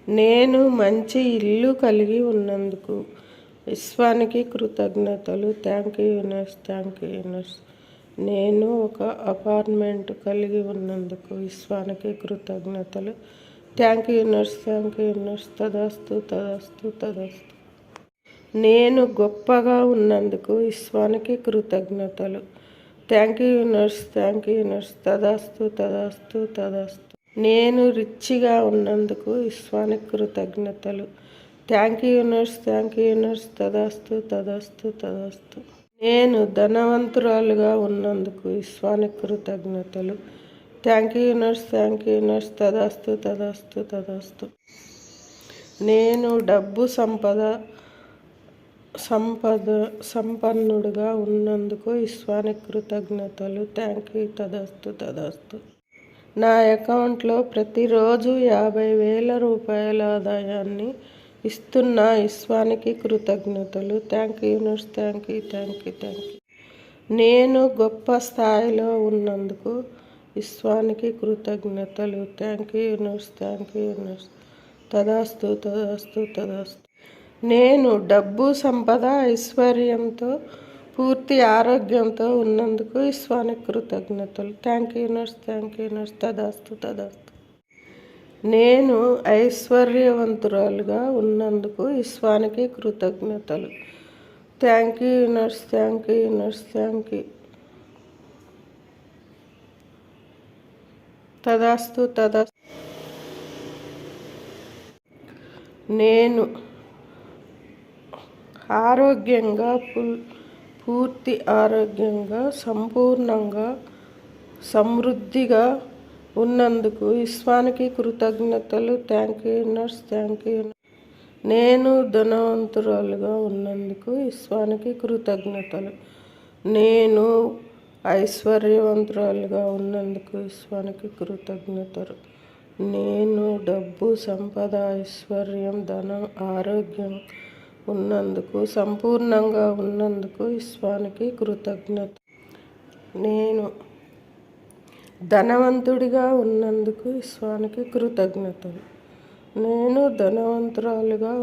నేను మంచి ఇల్లు కలిగి ఉన్నందుకు విశ్వానికి కృతజ్ఞతలు. Thank you universe, thank you universe. నేను ఒక అపార్ట్మెంట్ కలిగి ఉన్నందుకు విశ్వానికి కృతజ్ఞతలు. Thank you universe, thank you universe. తదాస్తు తదాస్తు తదాస్తు. నేను గొప్పగా ఉన్నందుకు విశ్వానికి కృతజ్ఞతలు. Thank you universe, thank you universe. తదాస్తు తదాస్తు తదాస్తు. నేను రిచ్గా ఉన్నందుకు విశ్వానికి కృతజ్ఞతలు. Thank you universe, thank you universe. తదాస్తు తదాస్తు తదాస్తు. నేను ధనవంతురాలుగా ఉన్నందుకు విశ్వానికి కృతజ్ఞతలు. Thank you universe, thank you universe. తదాస్తు తదాస్తు తదాస్తు. నేను డబ్బు సంపన్నుడుగా ఉన్నందుకు విశ్వానికి కృతజ్ఞతలు. Thank you. తదాస్తు తదాస్తు. నా అకౌంట్లో ప్రతిరోజు 50,000 రూపాయల ఆదాయాన్ని ఇస్తున్న విశ్వానికి కృతజ్ఞతలు. Thank you universe, thank you thank you thank you. నేను గొప్ప స్థాయిలో ఉన్నందుకు విశ్వానికి కృతజ్ఞతలు. Thank you universe, thank you universe. తదాస్తు తదాస్తు తదాస్తు. నేను డబ్బు, సంపద, ఐశ్వర్యంతో, పూర్తి ఆరోగ్యంతో ఉన్నందుకు విశ్వానికి కృతజ్ఞతలు. Thank you universe, thank you universe. తదాస్తు తదాస్తు. నేను ఐశ్వర్యవంతురాలుగా ఉన్నందుకు విశ్వానికి కృతజ్ఞతలు. Thank you universe, thank you universe. Thank you. తదాస్తు తదాస్తు. నేను ఆరోగ్యంగా, పూర్తి ఆరోగ్యంగా, సంపూర్ణంగా, సమృద్ధిగా ఉన్నందుకు విశ్వానికి కృతజ్ఞతలు. Thank you universe, thank you. నేను ధనవంతురాలుగా ఉన్నందుకు విశ్వానికి కృతజ్ఞతలు. నేను ఐశ్వర్యవంతురాలుగా ఉన్నందుకు విశ్వానికి కృతజ్ఞతలు. నేను డబ్బు, సంపద, ఐశ్వర్యం, ధనం, ఆరోగ్యం ఉన్నందుకు, సంపూర్ణంగా ఉన్నందుకు విశ్వానికి కృతజ్ఞత. నేను ధనవంతుడిగా ఉన్నందుకు విశ్వానికి కృతజ్ఞతలు. నేను ధనవంతురాలుగా